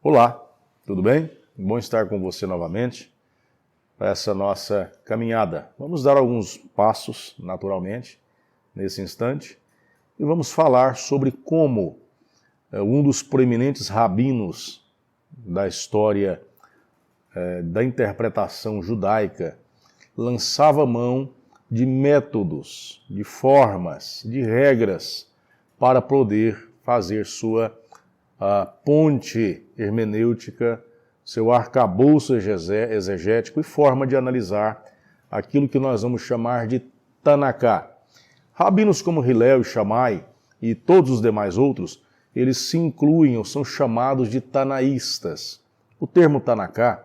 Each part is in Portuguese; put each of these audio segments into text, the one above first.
Olá, tudo bem? Bom estar com você novamente para essa nossa caminhada. Vamos dar alguns passos, naturalmente, nesse instante, e vamos falar sobre como um dos proeminentes rabinos da história da interpretação judaica lançava mão de métodos, de formas, de regras para poder fazer sua ponte hermenêutica, seu arcabouço exegético e forma de analisar aquilo que nós vamos chamar de Tanaká. Rabinos como Hillel e Shammai e todos os demais outros, eles se incluem ou são chamados de tanaístas. O termo Tanaká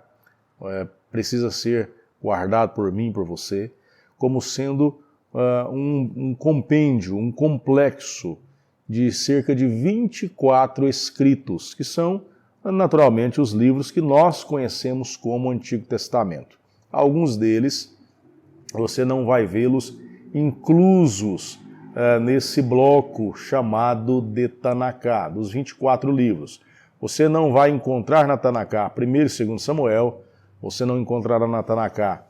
precisa ser guardado por mim e por você como sendo um compêndio, um complexo de cerca de 24 escritos, que são naturalmente os livros que nós conhecemos como Antigo Testamento. Alguns deles você não vai vê-los inclusos nesse bloco chamado de Tanaká, dos 24 livros. Você não vai encontrar na Tanaká 1º e 2º Samuel, você não encontrará na Tanaká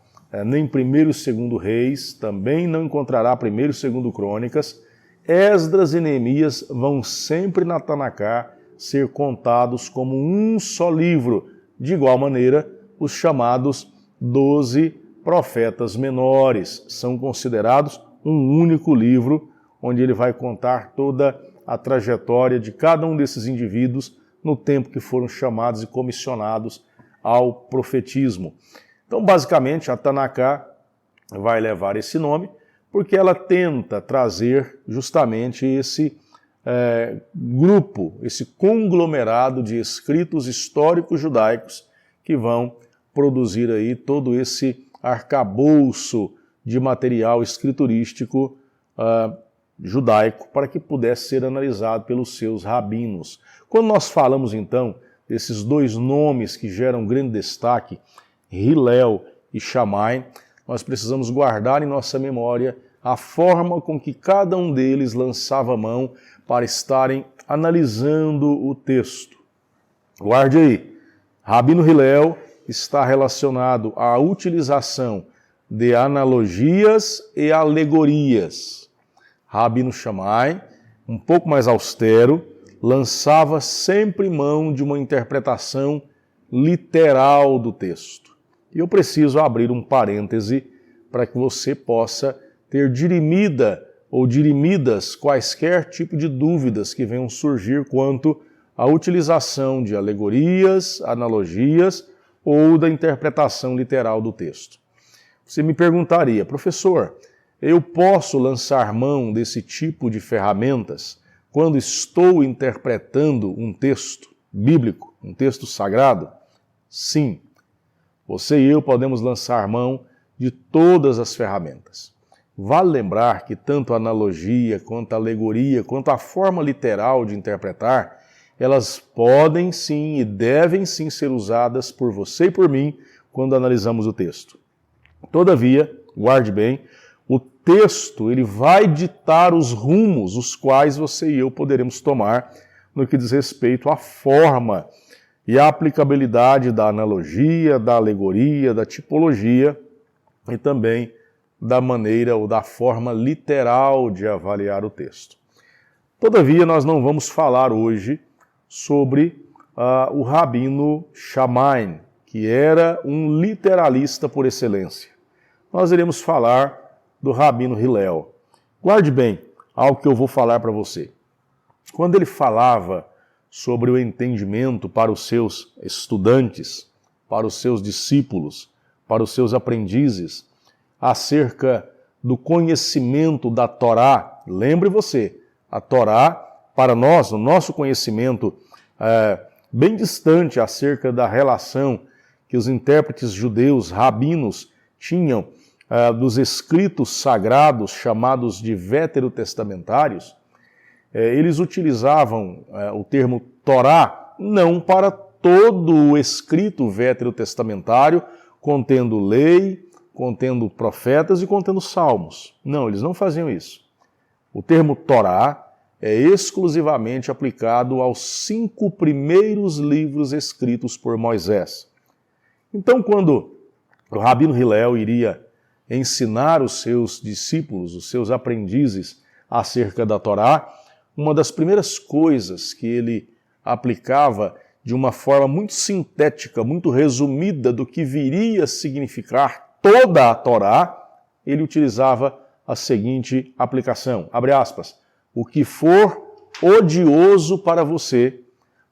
nem 1º e 2º Reis, também não encontrará 1º e 2º Crônicas. Esdras e Neemias vão sempre na Tanaká ser contados como um só livro. De igual maneira, os chamados 12 profetas menores são considerados um único livro, onde ele vai contar toda a trajetória de cada um desses indivíduos no tempo que foram chamados e comissionados ao profetismo. Então, basicamente, a Tanaká vai levar esse nome porque ela tenta trazer justamente esse grupo, esse conglomerado de escritos históricos judaicos que vão produzir aí todo esse arcabouço de material escriturístico judaico para que pudesse ser analisado pelos seus rabinos. Quando nós falamos então desses dois nomes que geram grande destaque, Hillel e Shammai, nós precisamos guardar em nossa memória a forma com que cada um deles lançava mão para estarem analisando o texto. Guarde aí, Rabino Hillel está relacionado à utilização de analogias e alegorias. Rabino Shammai, um pouco mais austero, lançava sempre mão de uma interpretação literal do texto. E eu preciso abrir um parêntese para que você possa ter dirimida ou dirimidas quaisquer tipo de dúvidas que venham surgir quanto à utilização de alegorias, analogias ou da interpretação literal do texto. Você me perguntaria, professor, eu posso lançar mão desse tipo de ferramentas quando estou interpretando um texto bíblico, um texto sagrado? Sim. Você e eu podemos lançar mão de todas as ferramentas. Vale lembrar que tanto a analogia, quanto a alegoria, quanto a forma literal de interpretar, elas podem sim e devem sim ser usadas por você e por mim quando analisamos o texto. Todavia, guarde bem, o texto ele vai ditar os rumos os quais você e eu poderemos tomar no que diz respeito à forma e a aplicabilidade da analogia, da alegoria, da tipologia e também da maneira ou da forma literal de avaliar o texto. Todavia, nós não vamos falar hoje sobre o Rabino Shammai, que era um literalista por excelência. Nós iremos falar do Rabino Hillel. Guarde bem algo que eu vou falar para você. Quando ele falava sobre o entendimento para os seus estudantes, para os seus discípulos, para os seus aprendizes, acerca do conhecimento da Torá. Lembre você, a Torá, para nós, o nosso conhecimento bem distante acerca da relação que os intérpretes judeus, rabinos, tinham dos escritos sagrados chamados de veterotestamentários, eles utilizavam o termo Torá não para todo o escrito veterotestamentário, contendo lei, contendo profetas e contendo salmos. Não, eles não faziam isso. O termo Torá é exclusivamente aplicado aos 5 primeiros livros escritos por Moisés. Então, quando o Rabino Hillel iria ensinar os seus discípulos, os seus aprendizes acerca da Torá, uma das primeiras coisas que ele aplicava de uma forma muito sintética, muito resumida do que viria a significar toda a Torá, ele utilizava a seguinte aplicação, abre aspas, o que for odioso para você,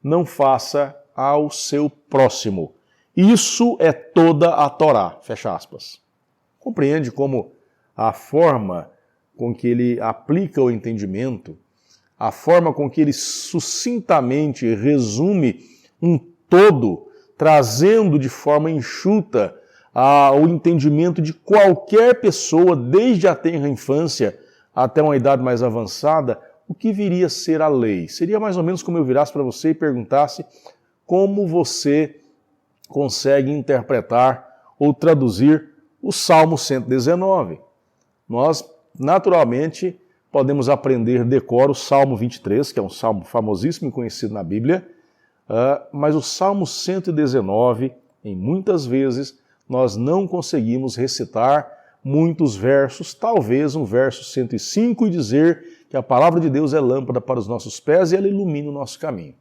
não faça ao seu próximo. Isso é toda a Torá, fecha aspas. Compreende como a forma com que ele aplica o entendimento, a forma com que ele sucintamente resume um todo, trazendo de forma enxuta o entendimento de qualquer pessoa, desde a tenra infância até uma idade mais avançada, o que viria a ser a lei. Seria mais ou menos como eu virasse para você e perguntasse como você consegue interpretar ou traduzir o Salmo 119. Nós, naturalmente, podemos aprender decor o Salmo 23, que é um salmo famosíssimo e conhecido na Bíblia, mas o Salmo 119, em muitas vezes, nós não conseguimos recitar muitos versos, talvez um verso 105 e dizer que a palavra de Deus é lâmpada para os nossos pés e ela ilumina o nosso caminho.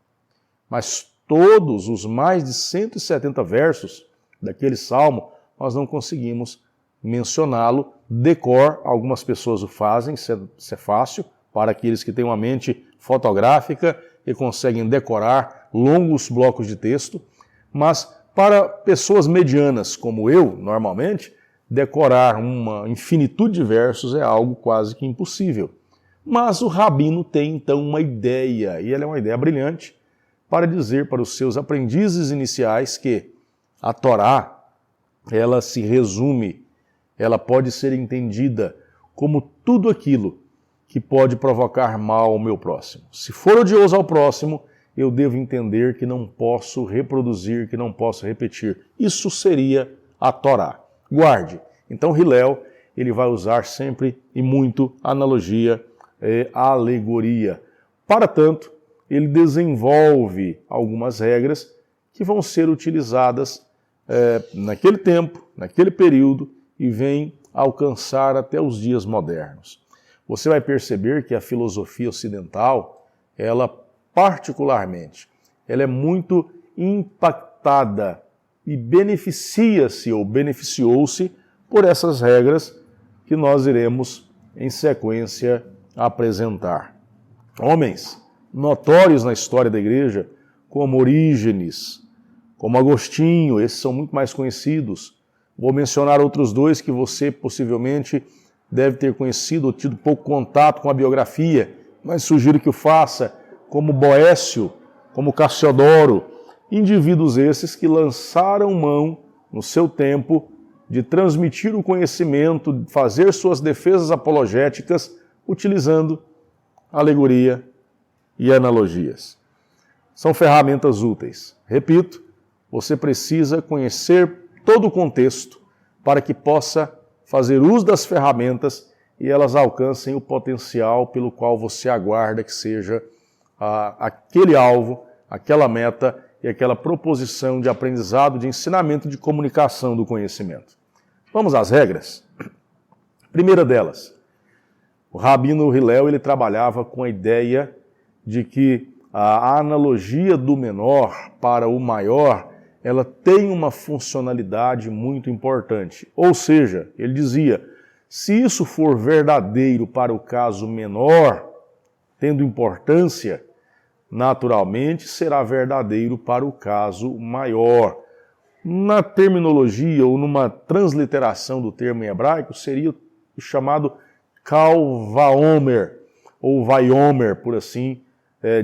Mas todos os mais de 170 versos daquele salmo, nós não conseguimos mencioná-lo decor. Algumas pessoas o fazem, isso é fácil, para aqueles que têm uma mente fotográfica e conseguem decorar longos blocos de texto, mas para pessoas medianas como eu, normalmente, decorar uma infinitude de versos é algo quase que impossível. Mas o Rabino tem então uma ideia, e ela é uma ideia brilhante, para dizer para os seus aprendizes iniciais que a Torá, ela se resume, ela pode ser entendida como tudo aquilo que pode provocar mal ao meu próximo. Se for odioso ao próximo, eu devo entender que não posso reproduzir, que não posso repetir. Isso seria a Torá. Guarde. Então Hillel, ele vai usar sempre e muito analogia e alegoria. Para tanto, ele desenvolve algumas regras que vão ser utilizadas naquele tempo, naquele período, e vem alcançar até os dias modernos. Você vai perceber que a filosofia ocidental, ela particularmente, ela é muito impactada e beneficia-se ou beneficiou-se por essas regras que nós iremos, em sequência, apresentar. Homens notórios na história da igreja, como Orígenes, como Agostinho, esses são muito mais conhecidos. Vou mencionar outros dois que você possivelmente deve ter conhecido ou tido pouco contato com a biografia, mas sugiro que o faça, como Boécio, como Cassiodoro, indivíduos esses que lançaram mão, no seu tempo, de transmitir o conhecimento, de fazer suas defesas apologéticas, utilizando alegoria e analogias. São ferramentas úteis. Repito, você precisa conhecer todo o contexto para que possa fazer uso das ferramentas e elas alcancem o potencial pelo qual você aguarda que seja aquele alvo, aquela meta e aquela proposição de aprendizado, de ensinamento, de comunicação do conhecimento. Vamos às regras? Primeira delas, o Rabino Hillel, ele trabalhava com a ideia de que a analogia do menor para o maior, ela tem uma funcionalidade muito importante. Ou seja, ele dizia, se isso for verdadeiro para o caso menor, tendo importância, naturalmente será verdadeiro para o caso maior. Na terminologia ou numa transliteração do termo em hebraico, seria o chamado Kal Vaomer, ou Vaiomer, por assim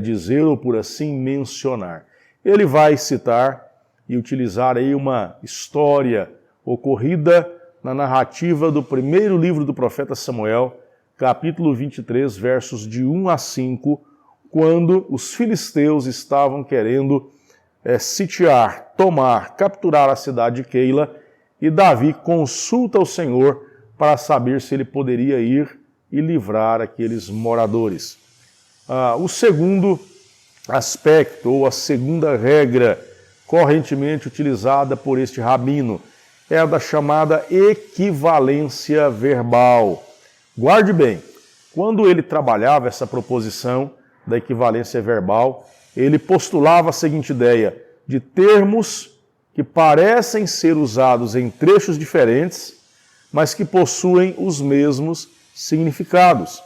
dizer, ou por assim mencionar. Ele vai citar e utilizar aí uma história ocorrida na narrativa do primeiro livro do profeta Samuel, capítulo 23, versos de 1 a 5, quando os filisteus estavam querendo sitiar, tomar, capturar a cidade de Keila, e Davi consulta o Senhor para saber se ele poderia ir e livrar aqueles moradores. O segundo aspecto, ou a segunda regra correntemente utilizada por este rabino, é a da chamada equivalência verbal. Guarde bem, quando ele trabalhava essa proposição da equivalência verbal, ele postulava a seguinte ideia, de termos que parecem ser usados em trechos diferentes, mas que possuem os mesmos significados.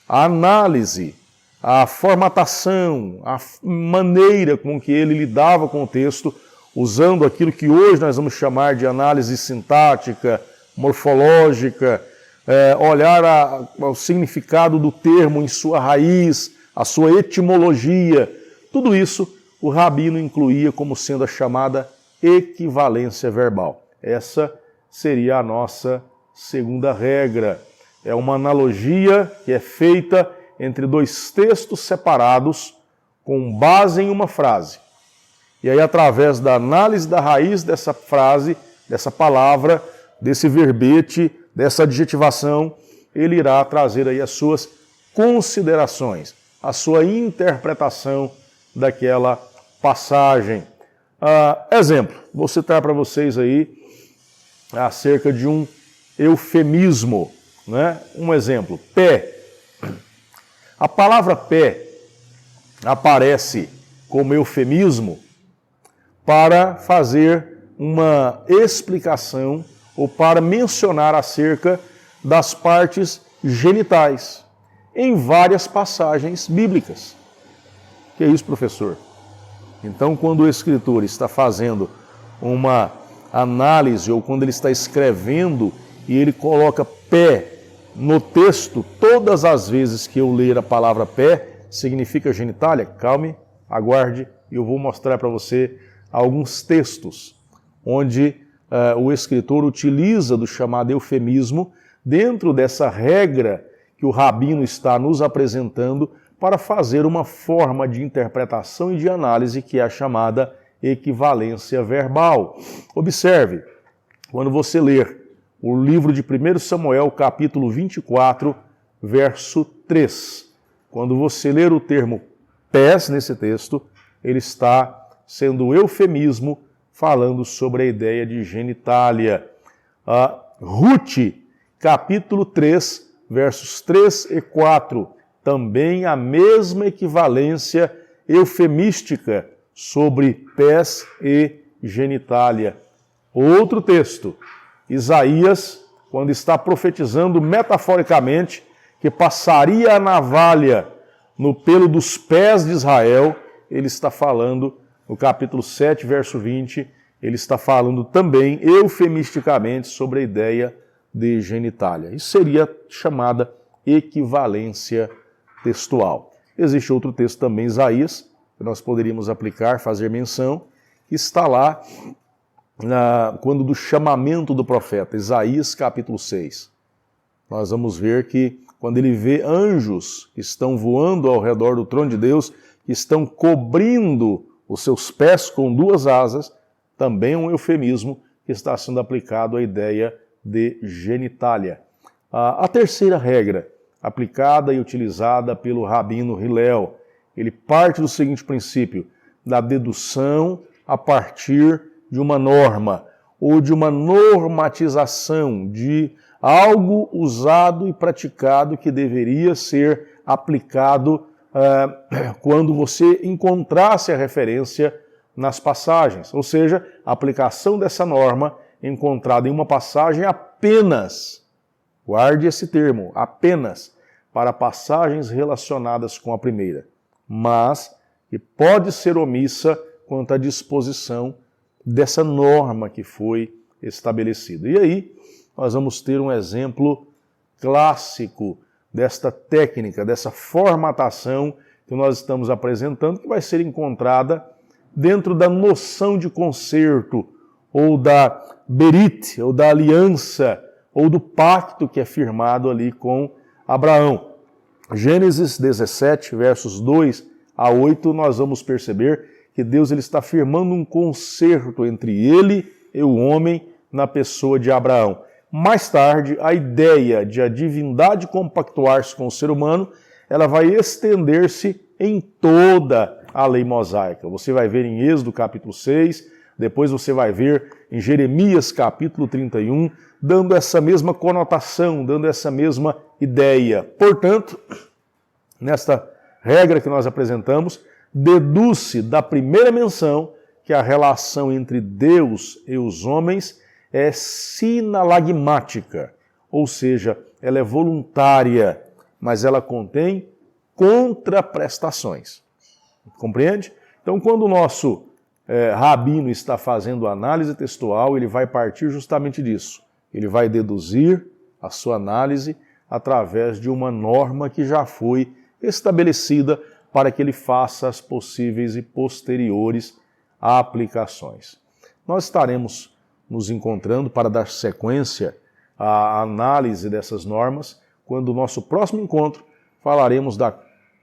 A análise, a formatação, a maneira com que ele lidava com o texto, usando aquilo que hoje nós vamos chamar de análise sintática, morfológica, olhar o significado do termo em sua raiz, a sua etimologia, tudo isso o rabino incluía como sendo a chamada equivalência verbal. Essa seria a nossa segunda regra. É uma analogia que é feita entre dois textos separados com base em uma frase. E aí, através da análise da raiz dessa frase, dessa palavra, desse verbete, dessa adjetivação, ele irá trazer aí as suas considerações, a sua interpretação daquela passagem. Exemplo, vou citar para vocês aí acerca de um eufemismo, né? Um exemplo, pé. A palavra pé aparece como eufemismo para fazer uma explicação ou para mencionar acerca das partes genitais em várias passagens bíblicas. Que é isso, professor? Então, quando o escritor está fazendo uma análise ou quando ele está escrevendo e ele coloca pé no texto, todas as vezes que eu ler a palavra pé, significa genitália? Calme, aguarde, e eu vou mostrar para você alguns textos onde o escritor utiliza do chamado eufemismo dentro dessa regra que o rabino está nos apresentando para fazer uma forma de interpretação e de análise que é a chamada equivalência verbal. Observe, quando você ler o livro de 1 Samuel, capítulo 24, verso 3, quando você ler o termo pés nesse texto, ele está sendo um eufemismo falando sobre a ideia de genitália. Ruth, capítulo 3, versos 3 e 4, também a mesma equivalência eufemística sobre pés e genitália. Outro texto, Isaías, quando está profetizando metaforicamente que passaria a navalha no pelo dos pés de Israel, ele está falando, no capítulo 7, verso 20, ele está falando também eufemisticamente sobre a ideia de genitália. Isso seria chamada equivalência textual. Existe outro texto também, Isaías, que nós poderíamos aplicar, fazer menção, que está lá quando do chamamento do profeta, Isaías capítulo 6. Nós vamos ver que quando ele vê anjos que estão voando ao redor do trono de Deus, que estão cobrindo os seus pés com duas asas, também é um eufemismo que está sendo aplicado à ideia de genitália. A terceira regra, aplicada e utilizada pelo rabino Hillel, ele parte do seguinte princípio, da dedução a partir de uma norma, ou de uma normatização, de algo usado e praticado que deveria ser aplicado quando você encontrasse a referência nas passagens. Ou seja, a aplicação dessa norma encontrada em uma passagem apenas, guarde esse termo, apenas para passagens relacionadas com a primeira, mas que pode ser omissa quanto à disposição dessa norma que foi estabelecida. E aí, nós vamos ter um exemplo clássico desta técnica, dessa formatação que nós estamos apresentando, que vai ser encontrada dentro da noção de concerto, ou da berit, ou da aliança, ou do pacto que é firmado ali com Abraão. Gênesis 17, versos 2 a 8, nós vamos perceber que Deus ele está firmando um concerto entre ele e o homem na pessoa de Abraão. Mais tarde, a ideia de a divindade compactuar-se com o ser humano ela vai estender-se em toda a lei mosaica. Você vai ver em Êxodo capítulo 6, depois você vai ver em Jeremias capítulo 31, dando essa mesma conotação, dando essa mesma ideia. Portanto, nesta regra que nós apresentamos, deduz-se da primeira menção que a relação entre Deus e os homens é sinalagmática, ou seja, ela é voluntária, mas ela contém contraprestações. Compreende? Então, quando o nosso rabino está fazendo análise textual, ele vai partir justamente disso. Ele vai deduzir a sua análise através de uma norma que já foi estabelecida para que ele faça as possíveis e posteriores aplicações. Nós estaremos nos encontrando para dar sequência à análise dessas normas, quando o nosso próximo encontro falaremos da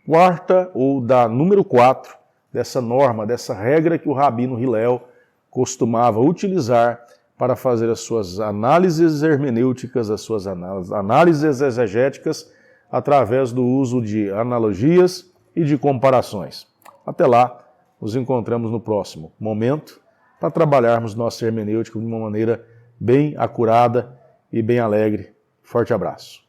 quarta ou da número 4 dessa norma, dessa regra que o rabino Hillel costumava utilizar para fazer as suas análises hermenêuticas, as suas análises exegéticas, através do uso de analogias e de comparações. Até lá, nos encontramos no próximo momento para trabalharmos nossa hermenêutica de uma maneira bem acurada e bem alegre. Forte abraço.